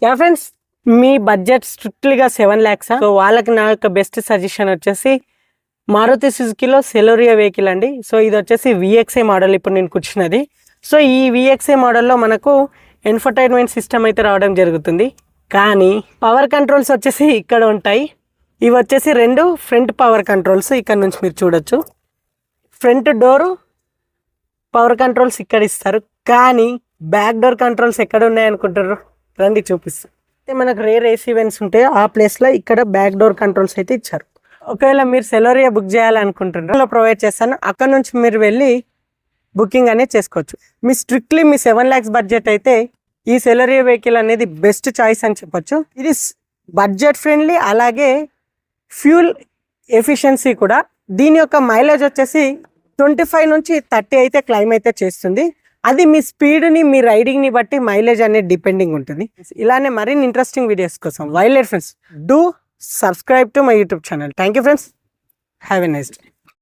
Yeah friends, మీ budget స్ట్రిక్ట్లీగా 7 lakhs. So వాళ్ళకి నా యొక్క బెస్ట్ సజెషన్ వచ్చేసి మారుతి సుజుకిలో సెలోరియా వెహికల్ అండి. సో ఇది వచ్చేసి విఎక్స్ఐ మోడల్ ఇప్పుడు నేను కూర్చున్నది. సో ఈ విఎక్స్ఐ మోడల్లో మనకు ఇన్ఫర్టైన్మెంట్ సిస్టమ్ అయితే రావడం జరుగుతుంది. కానీ పవర్ కంట్రోల్స్ వచ్చేసి ఇక్కడ ఉంటాయి. ఇవి వచ్చేసి 2 ఫ్రంట్ పవర్ కంట్రోల్స్ ఇక్కడ నుంచి మీరు చూడొచ్చు. ఫ్రంట్ డోరు పవర్ కంట్రోల్స్ ఇక్కడ ఇస్తారు. కానీ బ్యాక్ డోర్ కంట్రోల్స్ ఎక్కడ ఉన్నాయనుకుంటారు? రండి చూపిస్తాను. అయితే మనకు రేర్ ఏసీ ఈవెంట్స్ ఉంటాయి, ఆ ప్లేస్లో ఇక్కడ బ్యాక్ డోర్ కంట్రోల్స్ అయితే ఇచ్చారు. ఒకవేళ మీరు సెలోరియా బుక్ చేయాలనుకుంటున్నారో ప్రొవైడ్ చేస్తాను. అక్కడ నుంచి మీరు వెళ్ళి బుకింగ్ అనేది చేసుకోవచ్చు. మీ స్ట్రిక్ట్లీ మీ 7 lakhs బడ్జెట్ అయితే ఈ సెలోరియా వెహికల్ అనేది బెస్ట్ చాయిస్ అని చెప్పొచ్చు. ఇది బడ్జెట్ ఫ్రెండ్లీ, అలాగే ఫ్యూల్ ఎఫిషియన్సీ కూడా. దీని యొక్క మైలేజ్ వచ్చేసి 25 నుంచి 30 అయితే క్లైమ్ అయితే చేస్తుంది. అది మీ స్పీడ్ని, మీ రైడింగ్ని బట్టి మైలేజ్ అనేది డిపెండింగ్ ఉంటుంది. ఇలానే మరిన్ని ఇంట్రెస్టింగ్ వీడియోస్ కోసం wild friends do subscribe to my YouTube channel. Thank you friends. Have a nice day.